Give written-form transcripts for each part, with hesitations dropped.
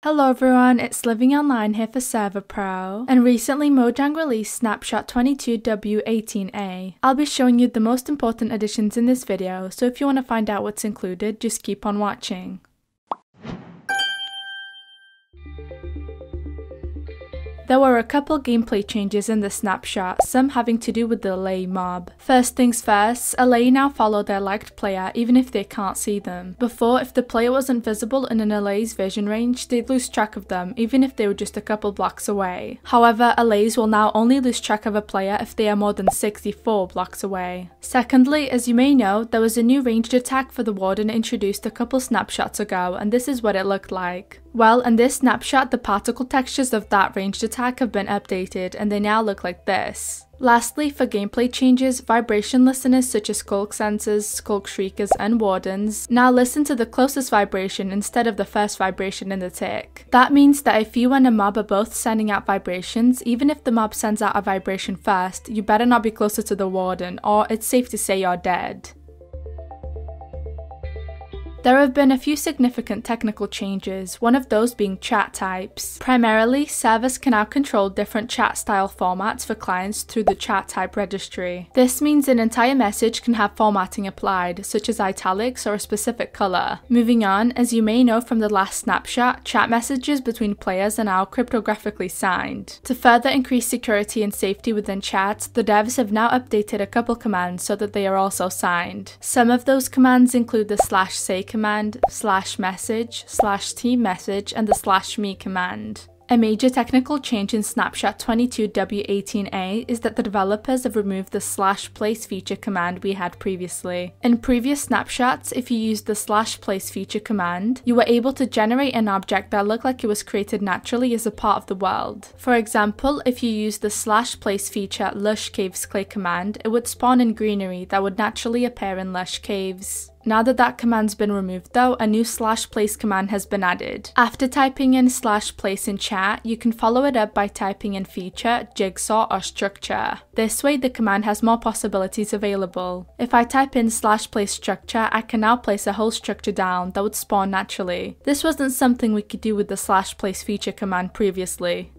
Hello everyone, it's Living Online here for Server.pro, and recently Mojang released Snapshot 22W18A. I'll be showing you the most important additions in this video, so if you want to find out what's included, just keep on watching. There were a couple gameplay changes in the snapshot, some having to do with the Allay mob. First things first, Allay now follow their liked player even if they can't see them. Before, if the player wasn't visible in an Allay's vision range, they'd lose track of them even if they were just a couple blocks away. However, Allays will now only lose track of a player if they are more than 64 blocks away. Secondly, as you may know, there was a new ranged attack for the Warden introduced a couple snapshots ago, and this is what it looked like. Well, in this snapshot, the particle textures of that ranged attack have been updated and they now look like this. Lastly, for gameplay changes, vibration listeners such as Skulk Sensors, Skulk Shriekers and Wardens now listen to the closest vibration instead of the first vibration in the tick. That means that if you and a mob are both sending out vibrations, even if the mob sends out a vibration first, you better not be closer to the Warden or it's safe to say you're dead. There have been a few significant technical changes, one of those being chat types. Primarily, servers can now control different chat style formats for clients through the chat type registry. This means an entire message can have formatting applied, such as italics or a specific color. Moving on, as you may know from the last snapshot, chat messages between players are now cryptographically signed. To further increase security and safety within chats, the devs have now updated a couple commands so that they are also signed. Some of those commands include the /say command, /message, /team message, and the /me command. A major technical change in Snapshot 22W18A is that the developers have removed the /place feature command we had previously. In previous snapshots, if you used the /place feature command, you were able to generate an object that looked like it was created naturally as a part of the world. For example, if you used the /place feature lush caves clay command, it would spawn in greenery that would naturally appear in lush caves. Now that that command's been removed though, a new /place command has been added. After typing in /place in chat, you can follow it up by typing in feature, jigsaw, or structure. This way the command has more possibilities available. If I type in /place structure, I can now place a whole structure down that would spawn naturally. This wasn't something we could do with the /place feature command previously.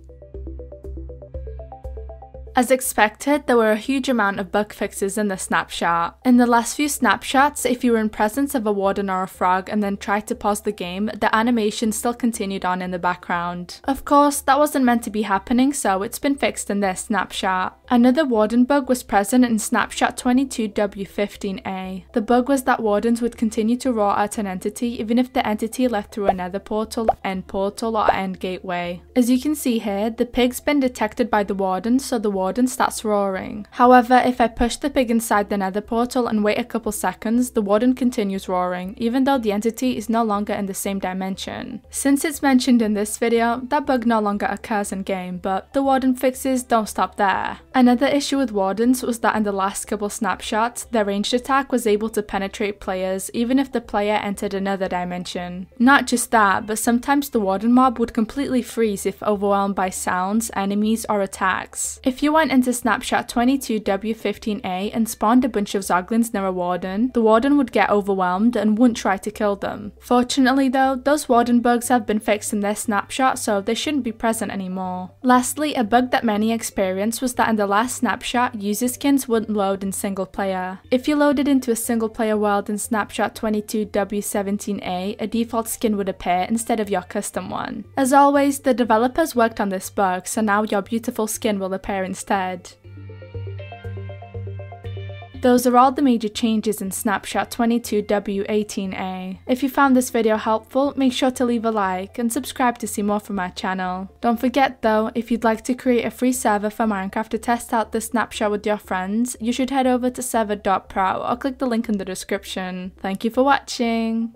As expected, there were a huge amount of bug fixes in the snapshot. In the last few snapshots, if you were in presence of a warden or a frog and then tried to pause the game, the animation still continued on in the background. Of course, that wasn't meant to be happening, so it's been fixed in this snapshot. Another warden bug was present in Snapshot 22W15A. The bug was that wardens would continue to roar at an entity even if the entity left through a nether portal, end portal, or end gateway. As you can see here, the pig's been detected by the warden, so the warden starts roaring. However, if I push the pig inside the nether portal and wait a couple seconds, the warden continues roaring, even though the entity is no longer in the same dimension. Since it's mentioned in this video, that bug no longer occurs in game, but the warden fixes don't stop there. Another issue with wardens was that in the last couple snapshots, their ranged attack was able to penetrate players even if the player entered another dimension. Not just that, but sometimes the warden mob would completely freeze if overwhelmed by sounds, enemies, or attacks. If you went into Snapshot 22W15A and spawned a bunch of zoglins near a warden, the warden would get overwhelmed and wouldn't try to kill them. Fortunately though, those warden bugs have been fixed in this snapshot, so they shouldn't be present anymore. Lastly, a bug that many experienced was that in the last snapshot, user skins wouldn't load in single player. If you loaded into a single player world in Snapshot 22W17A, a default skin would appear instead of your custom one. As always, the developers worked on this bug, so now your beautiful skin will appear instead. Those are all the major changes in Snapshot 22W18A. If you found this video helpful, make sure to leave a like and subscribe to see more from my channel. Don't forget though, if you'd like to create a free server for Minecraft to test out this snapshot with your friends, you should head over to Server.pro or click the link in the description. Thank you for watching!